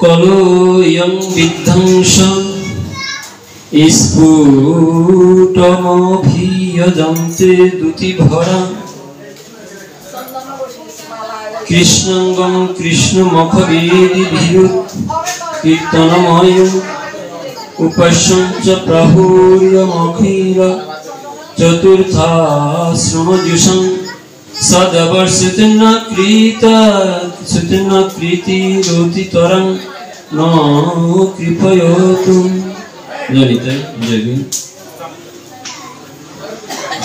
কলোয়ং বিধ্বংস স্ফুটমভিয়জন্তে দ্যুতিভরা কৃষ্ণাঙ্গং কৃষ্ণমখবেদিভিরুৎ কীর্তনময় উপশ্যঞ্চ প্রাহুর্যমখিল চতুর্থাশ্রমজুষং সদবর্ষিতন্ন কৃতিরোতিতরং ন কৃপয়তু। জনিতে জয়গুণ।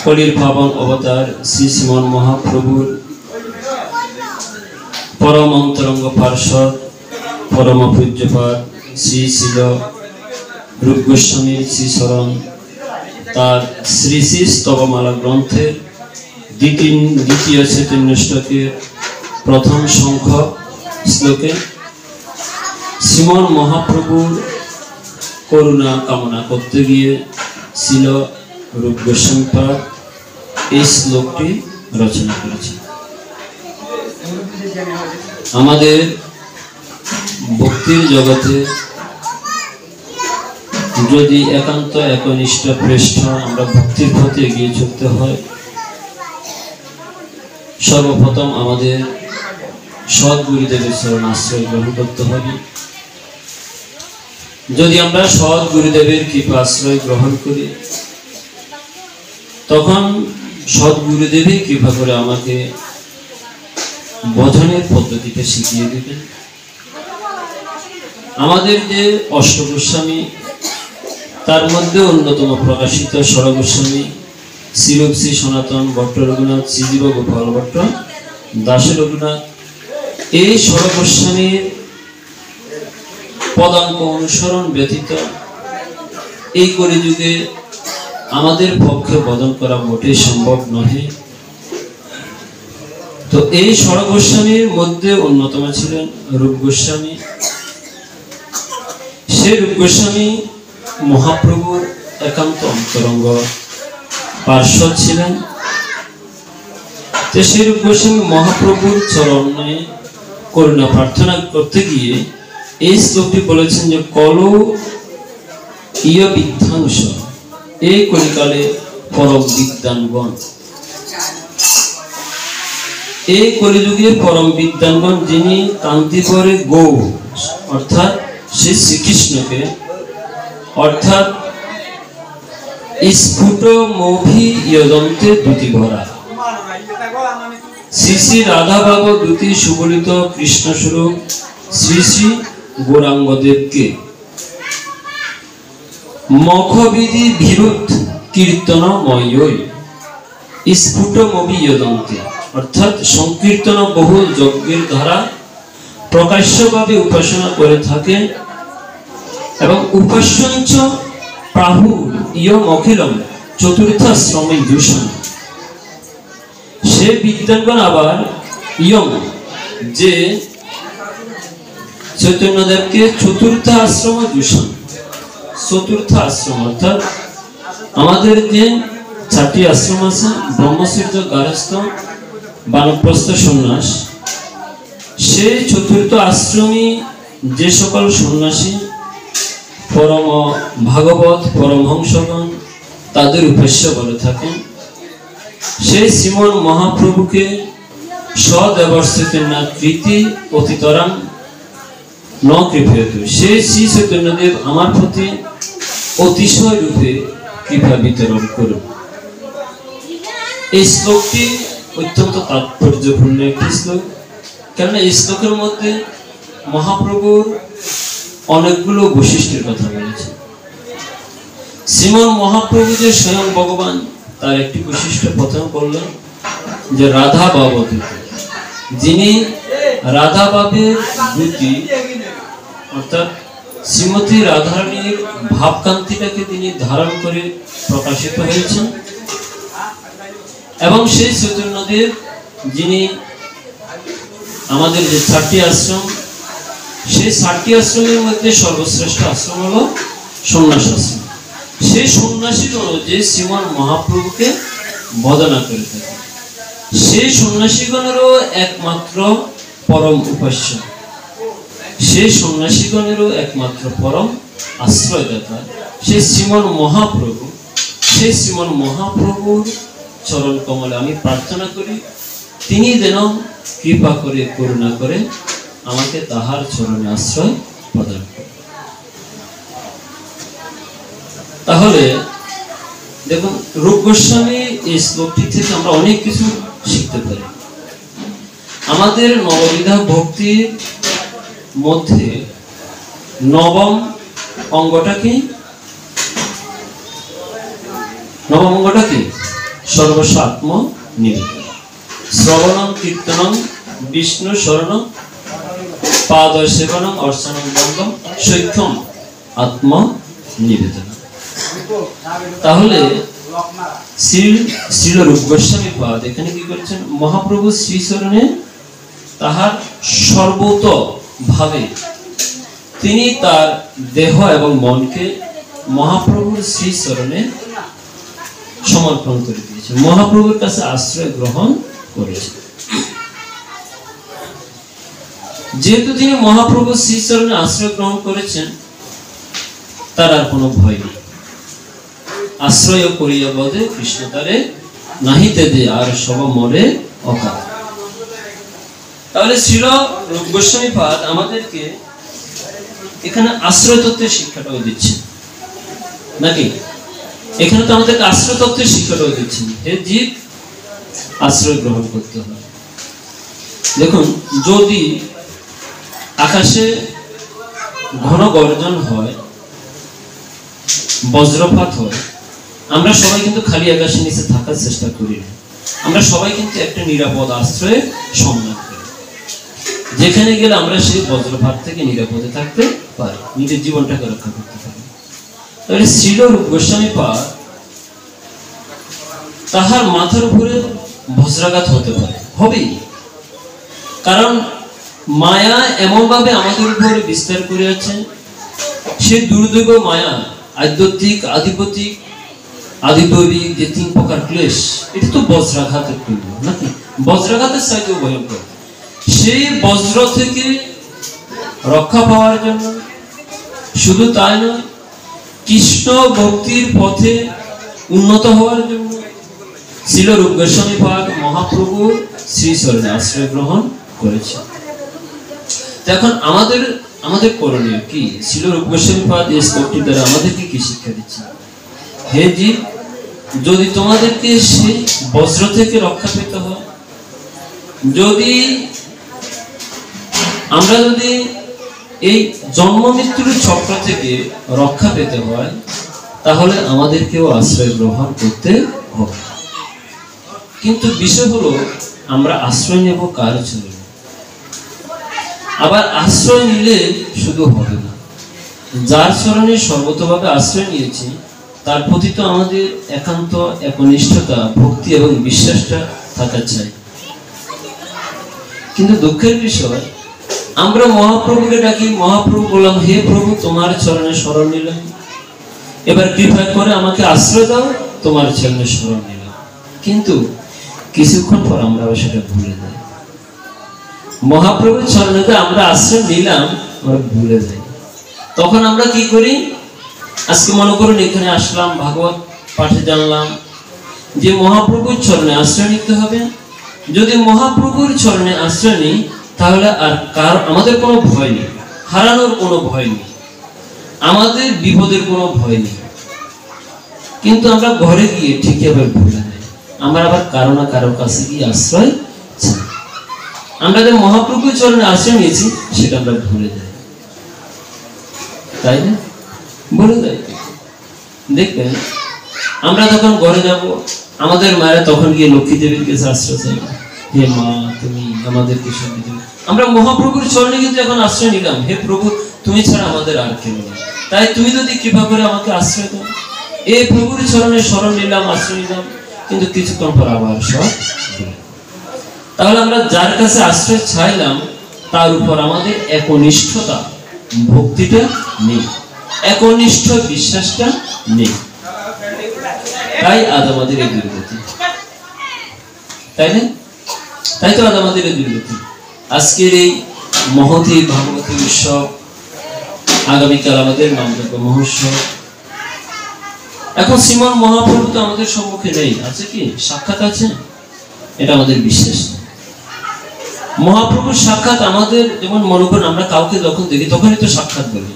কলির পাবন অবতার শ্রী শ্রীমন মহাপ্রভুর পরম অন্তরঙ্গ পার্ষদ পরম পূজ্যপাদ শ্রী শিল রূপ গোস্বামীর শ্রী শরণ তার শ্রী শ্রী স্তবমালা গ্রন্থের দ্বিতীয় চৈতন্য শ্লোকের প্রথম সংখ্যক শ্লোকে শ্রীমন মহাপ্রভুর করুণা কামনা করতে গিয়ে শিল রূপ গোস্বামীপাদ এই শ্লোকটি রচনা করেছেন। আমাদের ভক্তির জগতে যদি একান্ত একনিষ্ঠ পৃষ্ঠ আমরা ভক্তির পথে এগিয়ে চলতে হয়, সর্বপ্রথম আমাদের সৎ গুরুদেবের শরণ আশ্রয় গ্রহণ করতে হবে। যদি আমরা সৎ গুরুদেবের কৃপা আশ্রয় গ্রহণ করি, তখন সৎ গুরুদেবই কৃপা করে আমাকে ভজনের পদ্ধতিটা শিখিয়ে দিবেন। আমাদের যে অষ্টগোস্বামী, তার মধ্যে অন্যতম প্রকাশিত ষড়গোস্বামী শ্রীরূপ শ্রী সনাতন ভট্ট রঘুনাথ, শ্রীজীব গোপাল ভট্ট, দাস রঘুনাথ, এই ষড়গোস্বামীর পদাঙ্ক অনুসরণ ব্যতীত এই কলিযুগে আমাদের পক্ষে বদন করা মোটেই সম্ভব নহে। তো এই ষড়গোস্বামীর মধ্যে অন্যতম ছিলেন রূপ গোস্বামী। সেই রূপ গোস্বামী মহাপ্রভুর একান্ত অন্তরঙ্গ পার্শ্বদ ছিলেন। তো সেই রূপ গোস্বামী মহাপ্রভুর চরণে করুণা প্রার্থনা করতে গিয়ে এই শ্লোকটি বলেছেন যে কলো ইয় বিধ্বংস, এই কলিকালে পরম বিদ্বানগণ, এই কলিযুগে পরম বিদ্বানগণ যিনি কান্তিপুরে গৌ অর্থাৎ শ্রী শ্রীকৃষ্ণকে অর্থাৎ স্ফুটমভিয়জন্তে দ্যুতিভরা শ্রী শ্রী রাধা বাব দ্যুতি সুবলিত কৃষ্ণ স্বরূপ শ্রী শ্রী গৌরাঙ্গদেবকে মখবিধি বিরুদ্ধ কীর্তনময় স্ফুটমভিয়জন্তে অর্থাৎ সংকীর্তন বহুল যজ্ঞের দ্বারা প্রকাশ্যভাবে উপাসনা করে থাকে এবং উপাস্যঞ্চ প্রাহু ইয়ম অখিলম চতুর্থাশ্রমে দূষণ। সে বিদ্যানগণ আবার ইয়ম যে চৈতন্যদেবকে চতুর্থ আশ্রম দূষণ, চতুর্থ আশ্রম অর্থাৎ আমাদের যে 4টি আশ্রম আছে, ব্রহ্মচর্য, গারস্থ, বানপ্রস্থ, সন্ন্যাস, সেই চতুর্থ আশ্রমী যে সকল সন্ন্যাসী পরম ভাগবত পরমহংসগণ তাদের উপাস্য বলে থাকেন, সেই শ্রীমন মহাপ্রভুকে সদেবর্ষিতেন কৃতি অতিতরাং ন কৃপয়তু, সেই শ্রী চৈতন্যদেব আমার প্রতি অতিশয় রূপে কৃপা বিতরণ করুন। এই শ্লোকটি অত্যন্ত তাৎপর্যপূর্ণ একটি শ্লোক, কেননা এই শ্লোকের মধ্যে মহাপ্রভুর অনেকগুলো বৈশিষ্ট্যের কথা বলেছে। শ্রীমন মহাপ্রভু যে স্বয়ং ভগবান, তার একটি বৈশিষ্ট্য প্রথমে বললেন যে রাধা বাব দ্যুতি, যিনি রাধা বাবের দ্যুতি অর্থাৎ শ্রীমতী রাধারানীর ভাবকান্তিটাকে তিনি ধারণ করে প্রকাশিত হয়েছেন। এবং সেই চৈতন্যদেব যিনি আমাদের যে 4টি আশ্রম, সেই 4টি আশ্রমের মধ্যে সর্বশ্রেষ্ঠ আশ্রম হলো সন্ন্যাস আশ্রম। সেই সন্ন্যাসীগণ যে শ্রীমন মহাপ্রভুকে বন্দনা করে থাকে, সেই সন্ন্যাসীগণেরও একমাত্র পরম উপাস্য সেই সন্ন্যাসীগণেরও একমাত্র পরম আশ্রয়দাতা সেই শ্রীমন মহাপ্রভু, সেই শ্রীমন মহাপ্রভুর চরণ কমলে আমি প্রার্থনা করি, তিনি যেন কৃপা করে করুণা করে আমাকে তাহার চরণে আশ্রয় প্রদান করেন। তাহলে দেখুন, রূপ গোস্বামী এই শ্লোকটি থেকে আমরা অনেক কিছু শিখতে পারি। আমাদের নববিধা ভক্তির মধ্যে নবম অঙ্গটা কি? নবম অঙ্গটা কি? সর্বস্বাত্ম নিবেদন। শ্রবণম কীর্তনম বিষ্ণু শরণম পাদয় সেবনম অর্চনম বন্দম সৈক্ষম আত্ম নিবেদন। তাহলে শ্রীল রূপ গোস্বামী পাদ এখানে কি করছেন? মহাপ্রভু শ্রীচরণে তাহার সর্বত ভাবে তিনি তার দেহ এবং মনকে মহাপ্রভুর শ্রীচরণে সমর্পণ করে দিয়েছেন, মহাপ্রভুর কাছে আশ্রয় গ্রহণ করেছেন। যেহেতু তিনি মহাপ্রভুর শ্রীচরণে আশ্রয় গ্রহণ করেছেন, তার আর কোনো ভয় নেই। আশ্রয় করিয়া বদে কৃষ্ণ তারে নাহিতে দে আর সব মরে অকাল। তাহলে শ্রীল রূপ গোস্বামী পাদ আমাদেরকে এখানে আশ্রয় তত্ত্বের শিক্ষাটাও দিচ্ছেন নাকি? এখানে তো আমাদেরকে আশ্রয় তত্ত্বের শিক্ষাটাও দিচ্ছেন। হে জীব, আশ্রয় গ্রহণ করতে হবে। দেখুন, যদি আকাশে ঘন গর্জন হয়, বজ্রপাত হয়, আমরা সবাই কিন্তু খালি আকাশের নিচে থাকার চেষ্টা করি না। আমরা সবাই কিন্তু একটা নিরাপদ আশ্রয়ের সন্ধান করি, যেখানে গেলে আমরা সেই বজ্রপাত থেকে নিরাপদে থাকতে পারি, নিজের জীবনটাকে রক্ষা করতে পারি। তাহলে শ্রীল রূপ গোস্বামী পাদ তাহার মাথার উপরে বজ্রাঘাত হতে পারে, হবেই। কারণ মায়া এমন ভাবে আমাদের উপরে বিস্তার করে আছে, সে দুর্দৈব মায়া, আধ্যাত্মিক, আধিপতিক, আদিদৈবিক যে তিন প্রকার ক্লেশ, এটা তো বজ্রাঘাতের তুল্য নাকি? বজ্রাঘাতের চাইতেও ভয়ঙ্কর। সেই বজ্র থেকে রক্ষা পাওয়ার জন্য, শুধু তাই নয়, কৃষ্ণ ভক্তির পথে উন্নত হওয়ার জন্য শ্রীল রূপ গোস্বামী পাদ মহাপ্রভুর শ্রীচরণে আশ্রয় গ্রহণ করেছে। এখন আমাদের করণীয় কি? শ্রীল রূপ গোস্বামী পাদ এই শ্লোকটি দ্বারা আমাদেরকে কি শিক্ষা দিচ্ছে? হে জীব, যদি তোমাদেরকে সেই বজ্র থেকে রক্ষা পেতে হয়, যদি এই জন্ম মৃত্যুর চক্র থেকে রক্ষা পেতে হয়, তাহলে আমাদেরকেও আশ্রয় গ্রহণ করতে হবে। কিন্তু বিষয় হলো, আমরা আশ্রয় নেব কার চরণে? আবার আশ্রয় নিলে শুধু হবে না, যার চরণে সর্বতভাবে আশ্রয় নিয়েছি তার প্রতি তো আমাদের একান্ত একনিষ্ঠতা, ভক্তি এবং বিশ্বাসটা থাকা চাই। কিন্তু দুঃখের বিষয়, আমরা মহাপ্রভুকে ডাকি, মহাপ্রভু বললাম, হে প্রভু, তোমার চরণে শরণ নিলাম, এবার কৃপা করে আমাকে আশ্রয় দাও, তোমার চরণে শরণ নিলাম। কিন্তু কিছুক্ষণ পর আমরা সেটা ভুলে যাই। মহাপ্রভুর চরণে আমরা আশ্রয় নিলাম, আমরা ভুলে যাই। তখন আমরা কি করি? আজকে মনে করুন, এখানে আসলাম, ভাগবত পাঠে জানলাম যে মহাপ্রভুর চরণে আশ্রয় নিতে হবে। যদি মহাপ্রভুর চরণে আশ্রয় নিই, তাহলে আর আমাদের কোনো ভয় নেই, হারানোর কোনো ভয় নেই, আমাদের বিপদের কোনো ভয় নেই। কিন্তু আমরা ঘরে গিয়ে ঠিকই আবার ভুলে যাই, আমরা আবার কারো না কারো কাছে গিয়ে আশ্রয় চাই। আমরা যে মহাপ্রভুর চরণে আশ্রয় নিয়েছি সেটা আমরা ভুলে যাই, তাই না? ভুলে যাই। দেখবেন, আমরা যখন ঘরে যাব, আমাদের মায়েরা তখন গিয়ে লক্ষ্মী দেবীর কাছে আশ্রয় চাই, হে মা, তুমি আমাদেরকে শান্তি দেবে। আমরা মহাপ্রভুর চরণে কিন্তু এখন আশ্রয় নিলাম, হে প্রভু, তুমি ছাড়া আমাদের আর কেউ নেই, তাই তুমি যদি কৃপা করে আমাকে আশ্রয় দাও। এই প্রভুর চরণে শরণ নিলাম, আশ্রয় নিলাম, কিন্তু কিছুক্ষণ পর আবার সব। তাহলে আমরা যার কাছে আশ্রয় চাইলাম, তার উপর আমাদের একনিষ্ঠতা, ভক্তিটা নেই, একনিষ্ঠ বিশ্বাসটা নেই, তাই আজ আমাদের এই দুর্গতি, তাই না? তাই তো আজ আমাদের এই দুর্গতি। আজকের এই মহতী ভাগবত সমাপ্তি উৎসব, আগামীকাল আমাদের নামযজ্ঞ মহোৎসব। এখন শ্রীমন মহাপ্রভু তো আমাদের সম্মুখে নেই, আছে কি? সাক্ষাৎ আছে? এটা আমাদের বিশ্বাস। মহাপ্রভুর সাক্ষাৎ আমাদের, যেমন মনে করেন আমরা কাউকে যখন দেখি তখনই তো সাক্ষাৎ বলি।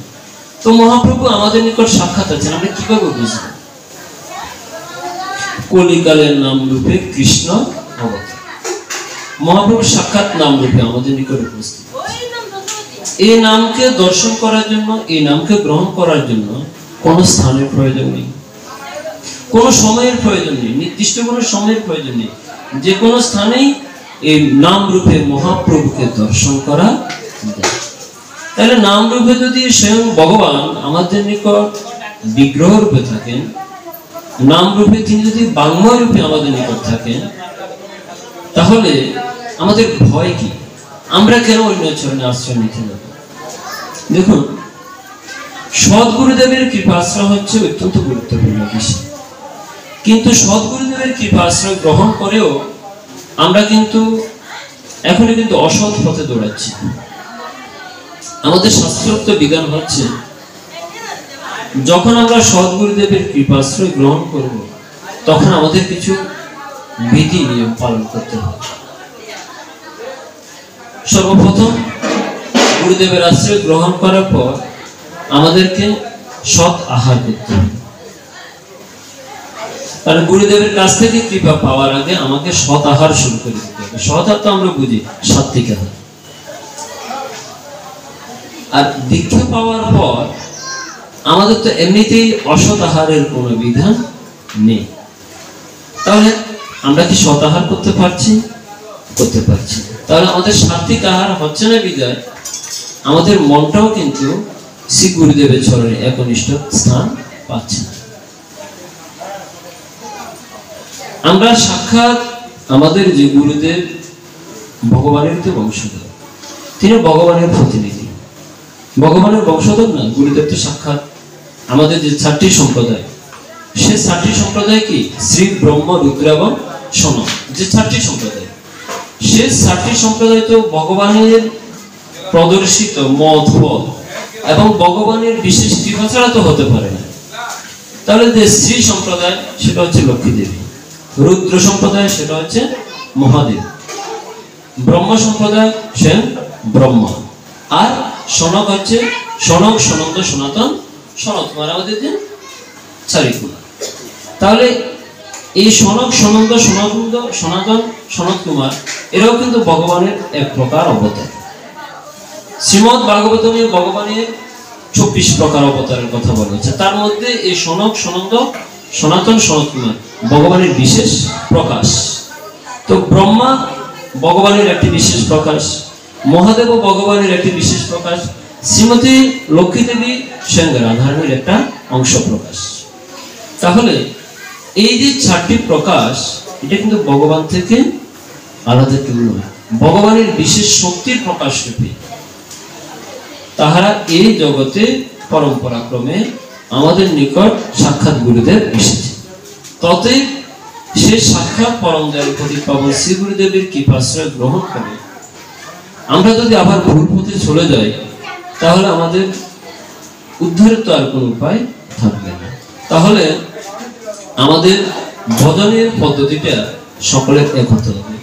তো মহাপ্রভু আমাদের নিকট সাক্ষাৎ আছেন, আমরা কিভাবে বুঝবো? কলিকালের নাম রূপে কৃষ্ণ অবতার, মহাপ্রভুর সাক্ষাৎ নাম রূপে আমাদের নিকট উপস্থিত। এই নামকে দর্শন করার জন্য, এই নামকে গ্রহণ করার জন্য কোনো স্থানের প্রয়োজন নেই, কোনো সময়ের প্রয়োজন নেই, নির্দিষ্ট কোনো সময়ের প্রয়োজন নেই। যে কোনো স্থানেই এই নাম রূপে মহাপ্রভুকে দর্শন করা যায়। তাহলে নাম রূপে যদি স্বয়ং ভগবান আমাদের নিকট বিগ্রহ রূপে থাকেন, নাম রূপে তিনি যদি বাংলা রূপে আমাদের নিকট থাকেন, তাহলে আমাদের ভয় কি? আমরা কেন অন্য চরণে আশ্রয় নিতে যাব? দেখুন, সদ্গুরুদেবের কৃপা আশ্রয় হচ্ছে অত্যন্ত গুরুত্বপূর্ণ বিষয়। কিন্তু সদ্গুরুদেবের কৃপা আশ্রয় গ্রহণ করেও আমরা কিন্তু এখনো কিন্তু অসৎ পথে দৌড়াচ্ছি। আমাদের শাস্ত্রোক্ত বিধান হচ্ছে, যখন আমরা সদ্গুরুদেবের কৃপাশ্রয় গ্রহণ করব, তখন আমাদের কিছু বিধি নিয়ম পালন করতে হবে। সর্বপ্রথম গুরুদেবের আশ্রয় গ্রহণ করার পর আমাদেরকে সৎ আহার করতে হবে। কারণ গুরুদেবের কাছ থেকে কৃপা পাওয়ার আগে আমাকে সৎ আহার শুরু করে দিতে হবে। সৎ আহার তো আমরা বুঝি সাত্বিক আহার। আর দীক্ষা পাওয়ার পর আমাদের তো এমনিতেই অসৎ আহারের কোনো বিধান নেই। তাহলে আমরা কি সৎ আহার করতে পারছি? করতে পারছি। তাহলে আমাদের সাত্বিক আহার হচ্ছে না বিধায় আমাদের মনটাও কিন্তু শ্রী গুরুদেবের চরণে একনিষ্ঠ স্থান পাচ্ছে না। আমরা সাক্ষাৎ আমাদের যে গুরুদেব ভগবানের তো বংশধর, তিনি ভগবানের প্রতিনিধি। ভগবানের বংশধর না, গুরুদেব তো সাক্ষাৎ আমাদের যে 4টি সম্প্রদায়, সে 4টি সম্প্রদায় কি? শ্রী ব্রহ্ম, রুদ্র এবং সনক, যে 4টি সম্প্রদায়, সে 4টি সম্প্রদায় তো ভগবানের প্রদর্শিত মত পথ এবং ভগবানের বিশেষ কৃপা ছাড়া তো হতে পারে না। তাহলে যে শ্রী সম্প্রদায় সেটা হচ্ছে লক্ষ্মী দেবী, রুদ্র সম্প্রদায় সেটা হচ্ছে মহাদেব, ব্রহ্ম সম্প্রদায় সে ব্রহ্মা, আর সনক হচ্ছে সনক, সনন্দ, সনাতন, সনত কুমার, আমাদের যে চারিকুল। তাহলে এই সনক, সনন্দ, সনাতন, সনাতন, সনত কুমার এরাও কিন্তু ভগবানের এক প্রকার অবতার। শ্রীমদ্ ভাগবতমে ভগবানের 24 প্রকার অবতারের কথা বলা হচ্ছে। তার মধ্যে এই সনক, সনন্দ, সনাতন, সনত কুমার ভগবানের বিশেষ প্রকাশ। তো ব্রহ্মা ভগবানের একটি বিশেষ প্রকাশ, মহাদেব ভগবানের একটি বিশেষ প্রকাশ, শ্রীমতী লক্ষ্মী দেবী স্বয়ং রাধারানীর একটা অংশ প্রকাশ। তাহলে এই যে 4টি প্রকাশ, এটা কিন্তু ভগবান থেকে আলাদা কেউ নয়, ভগবানের বিশেষ শক্তির প্রকাশ রূপে তাহারা এই জগতে পরম্পরা ক্রমে আমাদের নিকট সাক্ষাৎ গুরুদেব এসেছে। ততএব সে সাক্ষাৎ পরম দয়াল প্রতিপাবন শ্রী গুরুদেবের কৃপাশ্রয় গ্রহণ করে আমরা যদি আবার ভুল পথে চলে যাই, তাহলে আমাদের উদ্ধারের তো আর কোনো উপায় থাকবে না। তাহলে আমাদের ভজনের পদ্ধতিটা সকলের এক হতে হবে।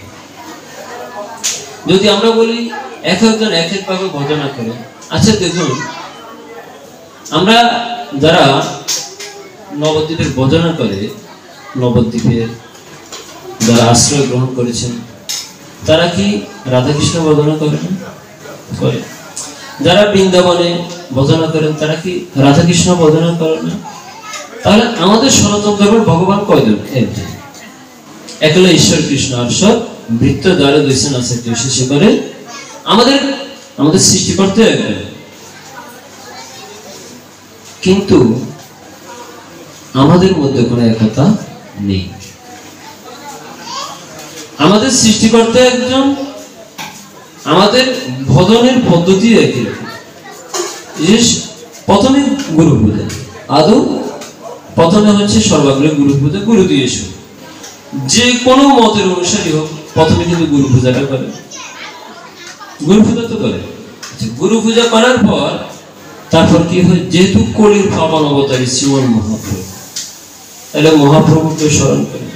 যদি আমরা বলি এক একজন এক এক ভাবে ভজনা করে, আচ্ছা দেখুন, আমরা যারা নবদ্বীপের ভজনা করে, নবদ্বীপের যারা আশ্রয় গ্রহণ করেছেন, তারা কি রাধাকৃষ্ণ ভজনা করেন? করে। যারা বৃন্দাবনে ভজনা করেন, তারা কি রাধাকৃষ্ণ ভজনা করেন না? তাহলে আমাদের সনাতন ধর্মের ভগবান কয়জন? একজন, একলা ঈশ্বর কৃষ্ণ। আর সব বৃত্ত দ্বারা দৈসন আছে সে করে আমাদের সৃষ্টিকর্তা একজন। কিন্তু আমাদের মধ্যে কোনো একতা নেই। আমাদের সৃষ্টিকর্তা একজন, আমাদের ভজনের পদ্ধতি একই রকম। প্রথমে গুরু পূজা, আদৌ প্রথমে হচ্ছে সর্বাগ্রে গুরু পূজা, গুরু দিয়ে শুরু। যে কোনো মতের অনুসারী হোক, প্রথমে কিন্তু গুরু পূজাটা করে। গুরু পূজা তো করে। গুরু পূজা করার পর তারপর কি হয়, যেহেতু কলির পাবন অবতারী শ্রীমন মহাপ্রভু, তাহলে মহাপ্রভুকে স্মরণ করে।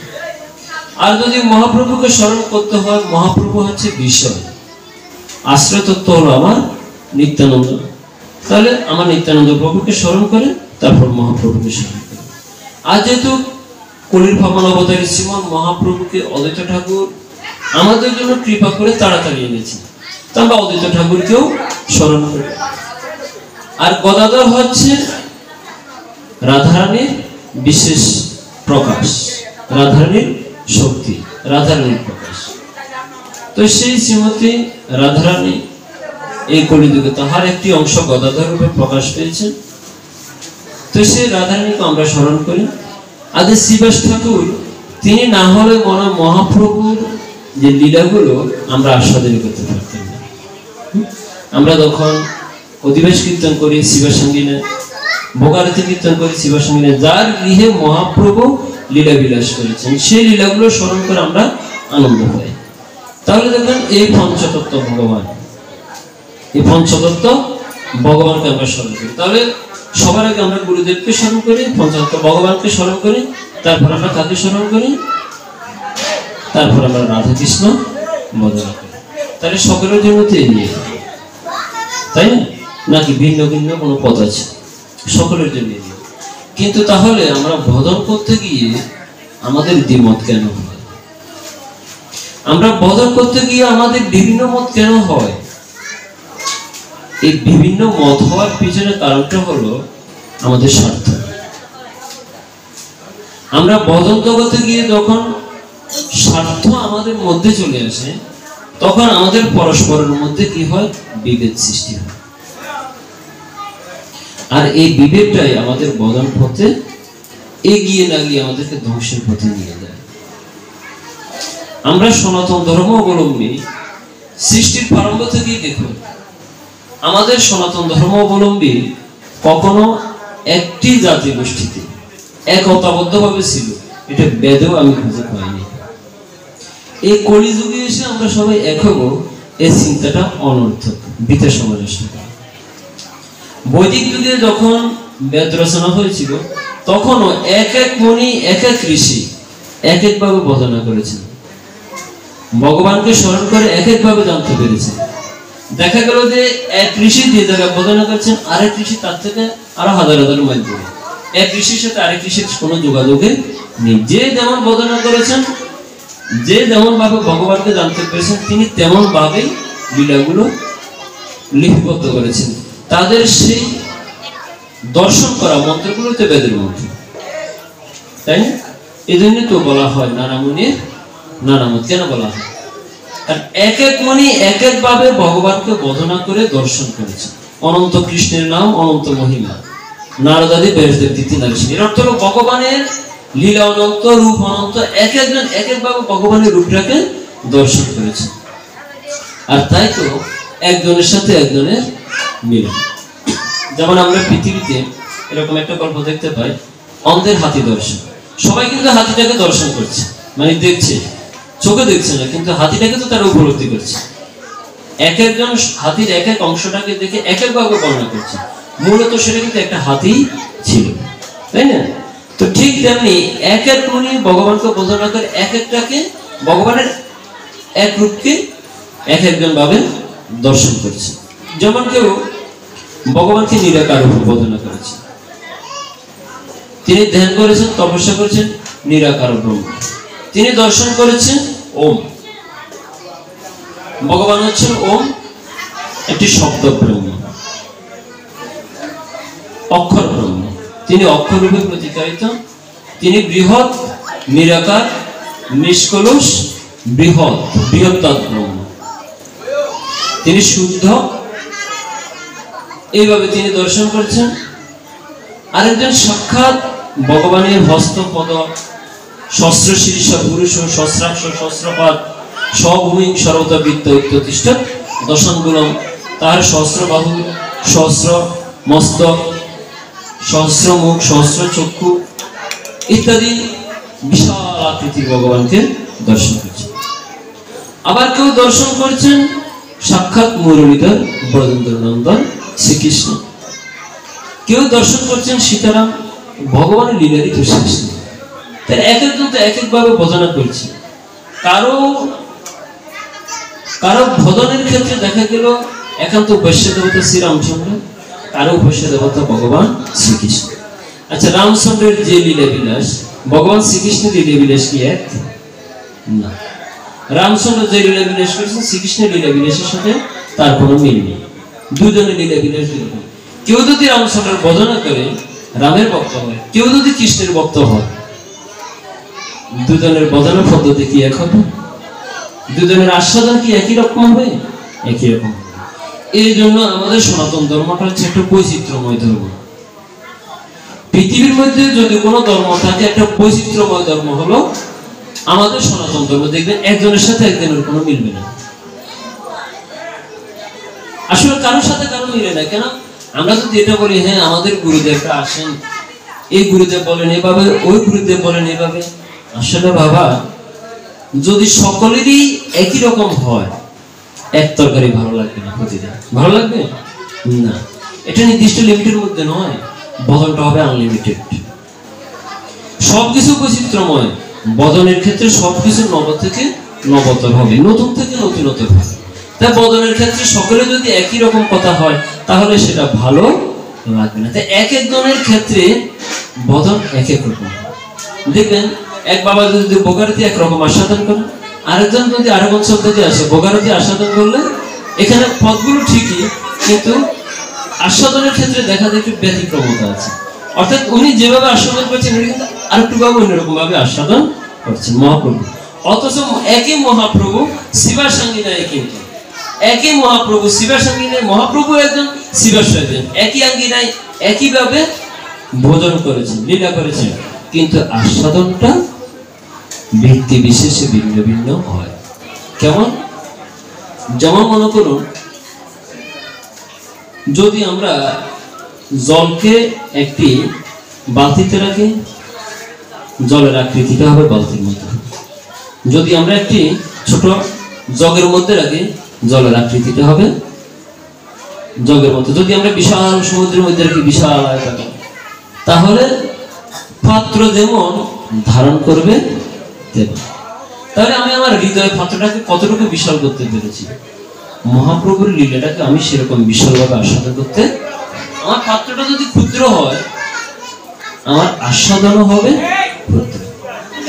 আর যদি মহাপ্রভুকে স্মরণ করতে হয়, মহাপ্রভু হচ্ছে বিষয়, আশ্রয় তত্ত্ব হলো আমার নিত্যানন্দ, তাহলে আমার নিত্যানন্দ প্রভুকে স্মরণ করে তারপর মহাপ্রভুকে স্মরণ করে। আর যেহেতু কলির পাবন অবতারী শ্রীমন মহাপ্রভুকে অদ্বৈত ঠাকুর আমাদের জন্য কৃপা করে তাড়াতাড়ি এনেছে, তো আমরা অদ্বৈত ঠাকুরকেও স্মরণ করি। আর গদাধর হচ্ছে রাধারানীর বিশেষ প্রকাশ, রাধারানীর শক্তি, রাধারানীর প্রকাশ। তো সেই শ্রীমতী রাধারানী এই কলিযুগে তাহার একটি অংশ গদাধর রূপে প্রকাশ পেয়েছে। তো সেই রাধারানীকে আমরা স্মরণ করি। আদি শ্রীবাস ঠাকুর তিনি না হলে মনে মহাপ্রভুর যে লীলাগুলো আমরা আস্বাদন করতে পারতাম না। আমরা যখন অধিবেশ কীর্তন করি শিবাসঙ্গিনে, ভোগারতি কীর্তন করি শিবাসঙ্গিনে, যার গৃহে মহাপ্রভু লীলা বিলাস করেছেন সেই লীলাগুলো স্মরণ করে আমরা আনন্দ পাই। তাহলে দেখবেন এই পঞ্চতত্ত্ব ভগবান, এই পঞ্চতত্ত্ব ভগবানকে আমরা স্মরণ করি। তাহলে সবার আগে আমরা গুরুদেবকে স্মরণ করি, পঞ্চতত্ত্ব ভগবানকে স্মরণ করি, তারপর আমরা কাকে স্মরণ করি, তারপর আমরা রাধা কৃষ্ণ বন্দনা করি। তাহলে সকলের জন্য তো এগিয়ে, তাই না? নাকি ভিন্ন ভিন্ন কোনো পথ আছে? সকলের জন্য এগিয়ে। কিন্তু তাহলে আমরা ভজন করতে গিয়ে আমাদের দ্বিমত কেন হয়? আমরা ভজন করতে গিয়ে আমাদের বিভিন্ন মত কেন হয়? এই বিভিন্ন মত হওয়ার পিছনে কারণটা হলো আমাদের স্বার্থ। আমরা ভজন জগতে গিয়ে যখন স্বার্থ আমাদের মধ্যে চলে আসে, তখন আমাদের পরস্পরের মধ্যে কি হয়? বিভেদ সৃষ্টি হয়। আর এই বিভেদটাই আমাদের ভজন পথে এগিয়ে না গিয়ে আমাদেরকে ধ্বংসের পথে নিয়ে যায়। আমরা সনাতন ধর্ম অবলম্বী, সৃষ্টির প্রারম্ভ থেকেই দেখুন আমাদের সনাতন ধর্ম অবলম্বী কখনো একটি জাতি গোষ্ঠীতে একতাবদ্ধভাবে ছিল, এটা বেদেও আমি খুঁজে পাইনি। এই কলিযুগে এসে আমরা সবাই এক হব, এই চিন্তাটা অনর্থক, বৃথা সমালোচনা। বৈদিক যুগে যখন বেদ রচনা হয়েছিল তখনও এক এক মুনি এক এক ঋষি এক একভাবে বর্ণনা করেছেন, ভগবানকে স্মরণ করে এক একভাবে জানতে পেরেছেন। দেখা গেল যে এক ঋষি যে জায়গায় বর্ণনা করছেন, আরেক ঋষি তার থেকে আরো হাজার হাজার মাইল দূরে, এক ঋষির সাথে আরেক ঋষির কোনো যোগাযোগে নেই। যে যেমন বর্ণনা করেছেন, যে যেমন ভাবে ভগবানকে জানতে পেরেছেন, তিনি তেমন ভাবেই লীলাগুলো লিপিবদ্ধ করেছেন। তাদের সেই দর্শন করা মন্ত্রগুলোতে বেদের মন্ত্র, তাই না? এই জন্য তো বলা হয় নানা মুনির নানা মত। কেন বলা হয়? কারণ এক এক মুনি এক এক ভাবে ভগবানকে বর্ণনা করে দর্শন করেছে। অনন্ত কৃষ্ণের নাম, অনন্ত মহিমা, নারদাদি ব্যাসদেব তিথি নারী। এর অর্থ হলো ভগবানের লীলা অনন্ত, রূপ অনন্ত, এক একজন এক এক ভাবে ভগবানের রূপটাকে দর্শন করেছে। আর তাই তো একজনের সাথে একজনের মিল। যেমন আমরা পৃথিবীতে এরকম একটা গল্প দেখতে পাই, অন্ধের হাতি দর্শন। সবাই কিন্তু হাতিটাকে দর্শন করছে, মানে দেখছে, চোখে দেখছে না, কিন্তু হাতিটাকে তো তারা উপলব্ধি করছে। এক একজন হাতির এক এক অংশটাকে দেখে এক এক ভাবে বর্ণনা করছে, মূলত সেটা কিন্তু একটা হাতি ছিল, তাই না? তো ঠিক তেমনি এক এক মুনি ভগবানকে বর্ণনা করে এক একটাকে, ভগবানের এক রূপকে এক একজন ভাবে দর্শন করছে। যেমন কেউ ভগবানকে নিরাকার রূপে বর্ণনা করেছে, তিনি ধ্যান করেছেন, তপস্যা করেছেন নিরাকার ব্রহ্ম, তিনি দর্শন করেছেন ওম। ভগবান হচ্ছেন ওম, একটি শব্দ ব্রহ্ম, অক্ষর ব্রহ্ম। তিনি অক্ষর রূপে প্রতিকারিত, তিনি বৃহৎ, নিরাকার, নিষ্কলুষ, বৃহৎ, বৃহত্তর ব্রহ্ম। তিনি শুদ্ধ, এইভাবে তিনি দর্শন করছেন। আরেকজন সাক্ষাৎ ভগবানের হস্তপদ, সহস্র শীর্ষ পুরুষ, সহস্রাক্ষ, সহস্রপাদ, সভূমি সর্বদা বৃত্ত উত্ততিষ্ঠ দশাঙ্গুলম। তার সহস্র বাহু, সহস্র মস্তক, সহস্র মুখ, সহস্র চক্ষু ইত্যাদি বিশাল আকৃতির ভগবানকে দর্শন করছেন। আবার কেউ দর্শন করছেন সাক্ষাৎ মুরলীধর ব্রজেন্দ্র নন্দন শ্রীকৃষ্ণ। কেউ দর্শন করছেন সীতারাম, ভগবানের লীলারই তো শেষ নেই। তাই এক একজন তো এক একভাবে ভজনা করছে। কারো কারো ভজনের ক্ষেত্রে দেখা গেল একান্ত উপাস্য দেবতা শ্রীরামচন্দ্র, কারো উপাস্য দেবতা ভগবান শ্রীকৃষ্ণ। আচ্ছা, রামচন্দ্রের যে লীলা বিলাস, ভগবান শ্রীকৃষ্ণের লীলা বিলাস কি এক? না। রামচন্দ্র যে লীলা বিলাস করেছেন শ্রীকৃষ্ণের লীলা বিলাসের সাথে তার কোনো মিল নেই। দুজনের লীলা বিলাস দুরকম। কেউ যদি রামচন্দ্রের ভজনা করে রামের ভক্ত হয়, কেউ যদি কৃষ্ণের ভক্ত হয়, দুজনের ভজনের পদ্ধতি কি এক হবে? দুজনের আস্বাদন কি একই রকম হবে? একই রকম। এই জন্য আমাদের সনাতন ধর্মটা হচ্ছে একটা বৈচিত্র্যময় ধর্ম। পৃথিবীর মধ্যে যদি কোনো ধর্ম থাকে, একটা বৈচিত্র্যময় ধর্ম হলো আমাদের সনাতন ধর্ম। দেখবেন একজনের সাথে একজনের কোনো মিলবে না, আসলে কারোর সাথে কারো মিলে না। কেন? আমরা যদি এটা বলি, হ্যাঁ আমাদের গুরুদেবরা আসেন, এই গুরুদেব বলেন এভাবে, ওই গুরুদেব বলেন এভাবে, আসলে বাবা যদি সকলেরই একই রকম হয়, এক তরকারি ভালো লাগবে না, প্রতিদিন ভালো লাগবে না। এটা নির্দিষ্ট লিমিটের মধ্যে নয়, বদনটা হবে আনলিমিটেড। সবকিছু বৈচিত্র্যময়। বদনের ক্ষেত্রে সবকিছু নব থেকে নবতর হবে, নতুন থেকে নতুনতর হবে। তাই বদনের ক্ষেত্রে সকলে যদি একই রকম কথা হয় তাহলে সেটা ভালো লাগবে না। তাই এক একজনের ক্ষেত্রে বদন এক এক রকম। দেখবেন এক বাবা যদি বোগারতি একরকম আস্বাদন করে, আরেকজন যদি আরেক অঞ্চল থেকে আসে বোগারতি আস্বাদন করলে এখানে পদগুলো ঠিকই, কিন্তু আস্বাদনের ক্ষেত্রে দেখা যায় একটু ব্যতিক্রমতা আছে। অর্থাৎ উনি যেভাবে আস্বাদন করছেন উনি কিন্তু আরেকটু ভাবে অন্যরকম ভাবে আস্বাদন করছেন মহাপ্রভু। অথচ একই মহাপ্রভু শিবার সঙ্গী নাই, কিন্তু একই মহাপ্রভু শিবার সঙ্গী নাই, মহাপ্রভু একজন শিবার একজন, একই আঙ্গিনায় একইভাবে ভোজন করেছেন, লীলা করেছেন, কিন্তু আস্বাদনটা ব্যক্তি বিশেষে ভিন্ন ভিন্ন হয়। কেমন? যেমন মনে করুন, যদি আমরা জলকে একটি বালতিতে রাখি, জলের আকৃতিটা হবে বালতির মতো। যদি আমরা একটি ছোট জগের মধ্যে রাখি, জলের আকৃতিটা হবে জগের মতো। যদি আমরা বিশাল সমুদ্রের মধ্যে রাখি, বিশাল আয়তাকার, তাহলে পাত্র যেমন ধারণ করবে তেমন। তাহলে আমি আমার হৃদয় পাত্রটাকে কতটুকু বিশাল করতে পেরেছি, মহাপ্রভুর লীলাটাকে আমি সেরকম বিশালভাবে আস্বাদন করতে। আমার পাত্রটা যদি ক্ষুদ্র হয়, আমার আস্বাদনও হবে ক্ষুদ্র।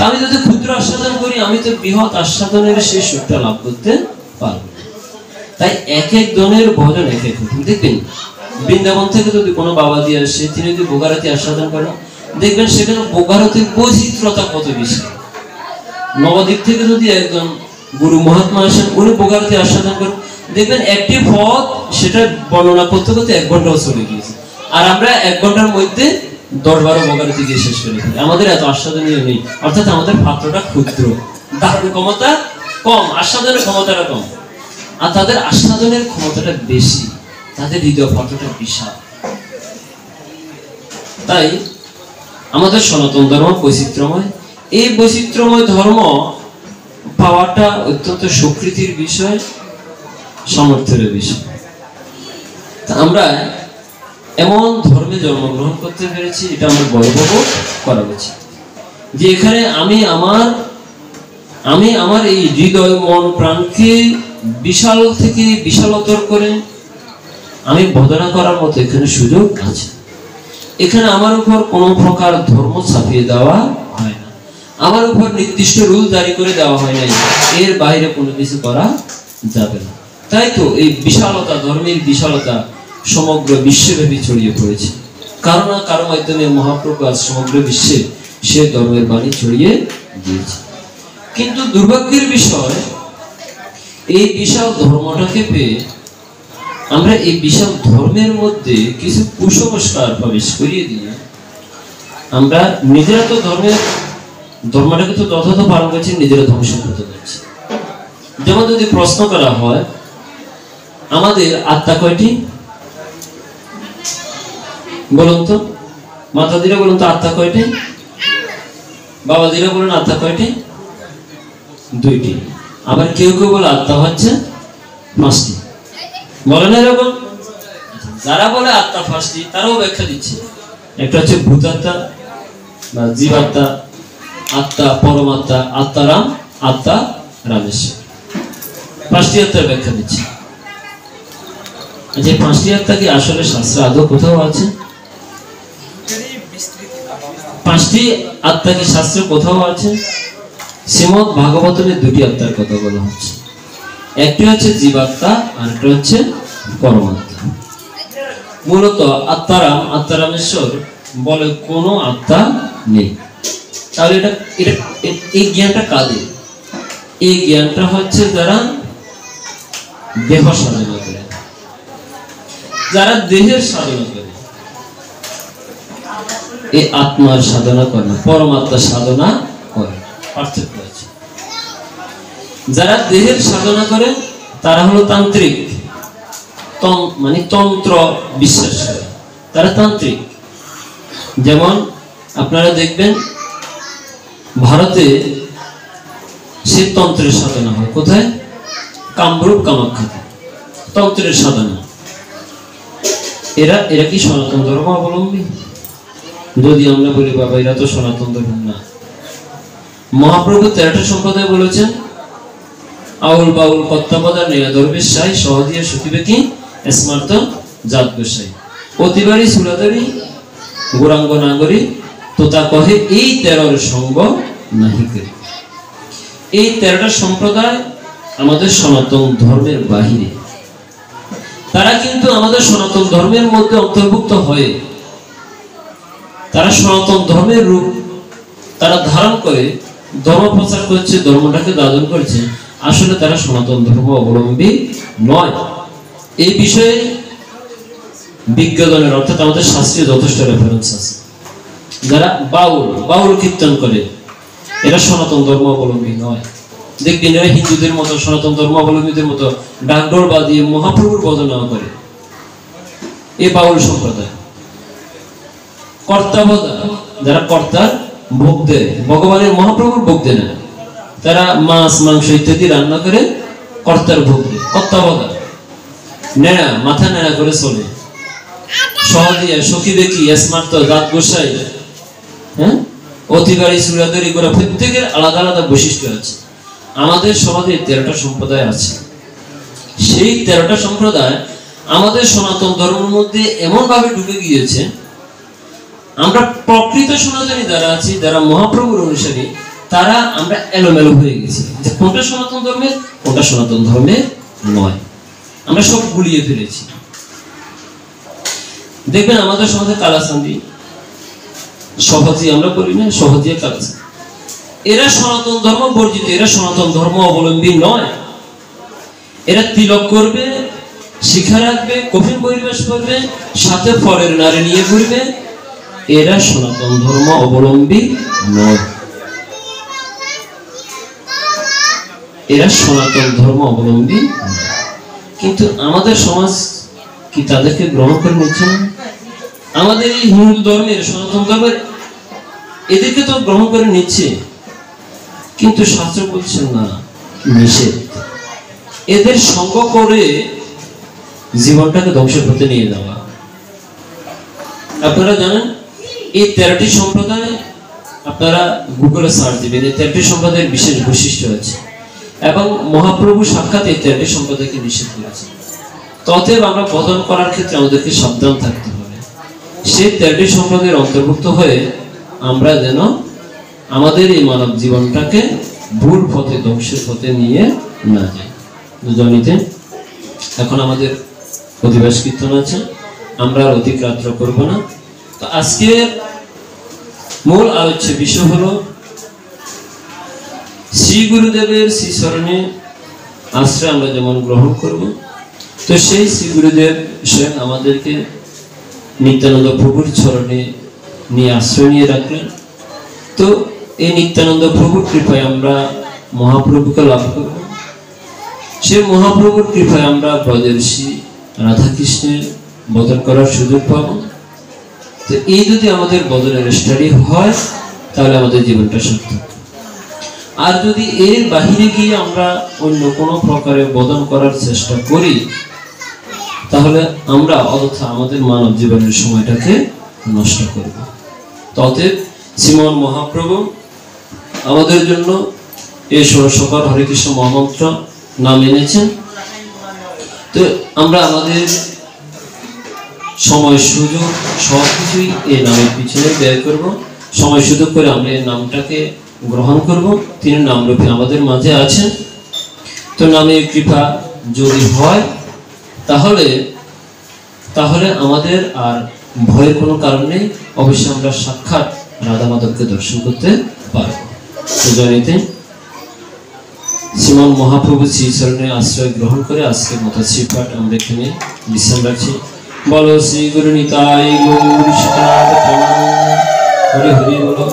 আমি যদি ক্ষুদ্র আস্বাদন করি, আমি তো বৃহৎ আস্বাদনের সেই সুখটা লাভ করতে পারবো। তাই এক এক জনের ভজন এক এক রকম। দেখবেন বৃন্দাবন থেকে যদি কোনো বাবা দিয়ে আসে, তিনি যদি বোগারতি আস্বাদন করেন, দেখবেন সেখানে বোগারতির বৈচিত্র্যতা কত বেশি। নবদ্বীপ থেকে যদি একজন গুরু মহাত্মা আসেন, উনি বোগারতি আস্বাদন করেন, দেখবেন একটি পদ সেটা বর্ণনা করতে করতে 1 ঘন্টাও চলে গিয়েছে, আর আমরা 1 ঘন্টার মধ্যে 10-12 বোগারতি দিয়ে শেষ করে ফেলি। আমাদের এত আস্বাদনীয় নেই, অর্থাৎ আমাদের পাত্রটা ক্ষুদ্র, ধারণ ক্ষমতা কম, আস্বাদনের ক্ষমতাটা কম। আর তাদের আস্বাদনের ক্ষমতাটা বেশি, তাদের হৃদয় পাত্রটা বিশাল। তাই আমাদের সনাতন ধর্ম বৈচিত্র্যময়। এই বৈচিত্র্যময় ধর্ম পাওয়াটা অত্যন্ত স্বীকৃতির বিষয়, সামর্থ্যের বিষয়। আমরা এমন ধর্মে জন্মগ্রহণ করতে পেরেছি, এটা আমার গর্ববোধ করা উচিত। যে এখানে আমি আমার এই হৃদয় মন প্রাণকে বিশাল থেকে বিশালতর করে আমি বদনা করার মতো এখানে সুযোগ আছে। এখানে আমার উপর কোনো প্রকার ধর্ম ছাপিয়ে দেওয়া হয় না, আমার উপর নির্দিষ্ট রুল জারি করে দেওয়া হয় নাই, এর বাইরে কোনো কিছু করা যাবে না। তাই তো এই বিশালতা, ধর্মের বিশালতা সমগ্র বিশ্বব্যাপী ছড়িয়ে পড়েছে। কারো না কারো মাধ্যমে মহাপ্রভু আজ সমগ্র বিশ্বে সে ধর্মের বাণী ছড়িয়ে দিয়েছে। কিন্তু দুর্ভাগ্যের বিষয়, এই বিশাল ধর্মটাকে পেয়ে আমরা এই বিশাল ধর্মের মধ্যে কিছু কুসংস্কার প্রবেশ করিয়ে দিয়ে আমরা নিজেরা তো ধর্মটাকে তো যথাযথ পালন করছি, নিজেরা ধ্বংস করতে যাচ্ছি। যেমন যদি প্রশ্ন করা হয়, আমাদের আত্মা কয়টি? বলুন তো, মাতা দিরা বলুন তো, আত্মা কয়টি? বাবা দিরা বলুন আত্মা কয়টি? 2টি। আবার কেউ কেউ বলে আত্মা হচ্ছে 5টি। বলে না এরকম? যারা বলে আত্মা পাঁচটি তারাও ব্যাখ্যা দিচ্ছে। একটা হচ্ছে ভূতাত্মা বা জীবাত্মা, আত্মা পরমাত্মা, আত্মারাম, আত্মা রামেশ্বর, পাঁচটি আত্মার ব্যাখ্যা দিচ্ছে। যে পাঁচটি আত্মা কি আসলে শাস্ত্রে আদৌ কোথাও আছে? পাঁচটি আত্মা কি শাস্ত্রে কোথাও আছে? শ্রীমদ্ ভাগবতের দুটি আত্মার কথা বলা হচ্ছে, একটি হচ্ছে জীবাত্মা আর একটা হচ্ছে পরমাত্মা। মূলত আত্মারাম, আত্মারামেশ্বর বলে কোনো আত্মা নেই। তাহলে এটা এটা এই জ্ঞানটা কাদের? এই জ্ঞানটা হচ্ছে যারা দেহ সাধনা করে, যারা দেহের সাধনা করে, এই আত্মার সাধনা করে না, পরমাত্মার সাধনা করে। পার্থক্য আছে। যারা দেহের সাধনা করে তারা হলো তান্ত্রিক, মানে তন্ত্র বিশ্বাস করে, তারা তান্ত্রিক। যেমন আপনারা দেখবেন ভারতে সে তন্ত্রের সাধনা হয় কোথায়? কামরূপ কামাখ্যাতে তন্ত্রের সাধনা। এরা কি সনাতন ধর্ম অবলম্বী? যদি আমরা বলি বাবা এরা তো সনাতন ধর্ম না। মহাপ্রভু 13টা সম্প্রদায় বলেছেন, আউল বাউল কত্তাবদা নেয়া দরবেশ সাই সহদিয়া সুতিবে কি স্মার্ত জাত গোসাই অতিবারী সুরাদারি গোরাঙ্গ নাগরী তোতা কহে এই 13 সঙ্গ নাহি করি। এই 13টা সম্প্রদায় আমাদের সনাতন ধর্মের বাহিরে, তারা কিন্তু আমাদের সনাতন ধর্মের মধ্যে অন্তর্ভুক্ত হয়ে তারা সনাতন ধর্মের রূপ তারা ধারণ করে ধর্ম প্রচার করছে, ধর্মটাকে দাদন করছে। আসলে তারা সনাতন ধর্ম অবলম্বী নয়। এই বিষয়ে বিজ্ঞানের অর্থাৎ আমাদের শাস্ত্রে যথেষ্ট রেফারেন্স আছে। যারা বাউল কীর্তন করে এরা সনাতন ধর্ম অবলম্বী নয়। দেখবেন এরা হিন্দুদের মতো, সনাতন ধর্ম অবলম্বীদের মতো ডাকডোল বাজিয়ে মহাপ্রভুর বদনাম করে। এই বাউল সম্প্রদায়। কর্তাবদা, যারা কর্তার ভোগ দেয়, ভগবানের মহাপ্রভুর ভোগ দেয় না, তারা মাছ মাংস ইত্যাদি রান্না করে কর্তার ভোগ দেয়। কর্তাবদা নেড়া, মাথা নেড়া করে চলে। সহদিয়া সখী দেখি স্মার্ত দাঁত গোসাই, হ্যাঁ, অতিবারী সুরাদারি করে, প্রত্যেকের আলাদা আলাদা বৈশিষ্ট্য আছে। আমাদের সমাজে 13টা সম্প্রদায় আছে। সেই 13টা সম্প্রদায় আমাদের সনাতন ধর্মের মধ্যে এমন ভাবে ঢুকে গিয়েছে, আমরা প্রকৃত সনাতনী যারা আছি, যারা মহাপ্রভুর অনুসারী, তারা আমরা এলোমেলো হয়ে গেছি যে কোনটা সনাতন ধর্মের, কোনটা সনাতন ধর্মের নয়। আমরা সব গুলিয়ে ফেলেছি। দেখবেন আমাদের সমাজে কালাচাঁদি সহজে আমরা বলি না, সহজে কালাচাঁদি, এরা সনাতন ধর্ম বর্জিত, এরা সনাতন ধর্ম অবলম্বী নয়। এরা তিলক করবে, শিখা রাখবে, কফিন পরিবেশ করবে, সাথে ফরের নারী নিয়ে ঘুরবে। এরা সনাতন ধর্ম অবলম্বী নয়। এরা সনাতন ধর্ম অবলম্বী। কিন্তু আমাদের সমাজ কি তাদেরকে গ্রহণ করে নিচ্ছে না? আমাদের এই হিন্দু ধর্মের, সনাতন ধর্মের এদেরকে তো গ্রহণ করে নিচ্ছে, কিন্তু শাস্ত্র বলছেন না, নিষেধ। এদের সঙ্গ করে জীবনটাকে ধ্বংসের পথে নিয়ে যাওয়া। আপনারা জানেন এই 13টি সম্প্রদায়, আপনারা গুগলে সার্চ দিবেন, এই 13টি সম্প্রদায়ের বিশেষ বৈশিষ্ট্য আছে এবং মহাপ্রভু সাক্ষাৎ এই 13টি সম্প্রদায়কে নিষেধ করেছেন। ততএব আমরা বদন করার ক্ষেত্রে আমাদেরকে সাবধান থাকতে হবে। সেই 13টি সম্প্রদায়ের অন্তর্ভুক্ত হয়ে আমরা যেন আমাদের এই মানব জীবনটাকে ভুল পথে, ধ্বংসের পথে নিয়ে না যাই। জনিতে এখন আমাদের অধিবাস কীর্তন আছে, আমরা আর অধিক রাত্র করব না। তো আজকে মূল আলোচ্য বিষয় হলো শ্রী গুরুদেবের শ্রী চরণে আশ্রয় আমরা যেমন গ্রহণ করব, তো সেই শ্রী গুরুদেব স্বয়ং আমাদেরকে নিত্যানন্দ প্রভুর চরণে নিয়ে আশ্রয় নিয়ে রাখলেন। তো এই নিত্যানন্দ প্রভুর কৃপায় আমরা মহাপ্রভুকে লাভ করব। সে মহাপ্রভুর কৃপায় আমরা ব্রজের শ্রী রাধাকৃষ্ণের বদন করার সুযোগ পাব। তো এই যদি আমাদের বদনের স্টাডি হয় তাহলে আমাদের জীবনটা সার্থক। আর যদি এর বাহিরে গিয়ে আমরা অন্য কোনো প্রকারে বদন করার চেষ্টা করি তাহলে আমরা অযথা আমাদের মানব জীবনের সময়টাকে নষ্ট করব। অতএব শ্রীমন মহাপ্রভু আমাদের জন্য এই 16 সকাল হরে কৃষ্ণ মহামন্ত্র নাম এনেছেন। তো আমরা আমাদের সময় সুযোগ সবকিছুই এই নামের পিছনে ব্যয় করব। সময় সুযোগ করে আমরা এই নামটাকে গ্রহণ করব। তিনি নামরূপে আমাদের মাঝে আছেন। তো নামের কৃপা যদি হয় তাহলে আমাদের আর ভয়ের কোনো কারণ নেই। অবশ্যই আমরা সাক্ষাৎ রাধা মাধবকে দর্শন করতে পারব। তো জয়নীতে শ্রীমন মহাপ্রভু শ্রীচরণে আশ্রয় গ্রহণ করে আজকের মতো শ্রীপাঠ আমরা এখানে বিশ্রাম রাখছি। বলো শ্রী গুরু নিতাই গৌর সীতানাথ প্রণাম। হরি হরি বলো।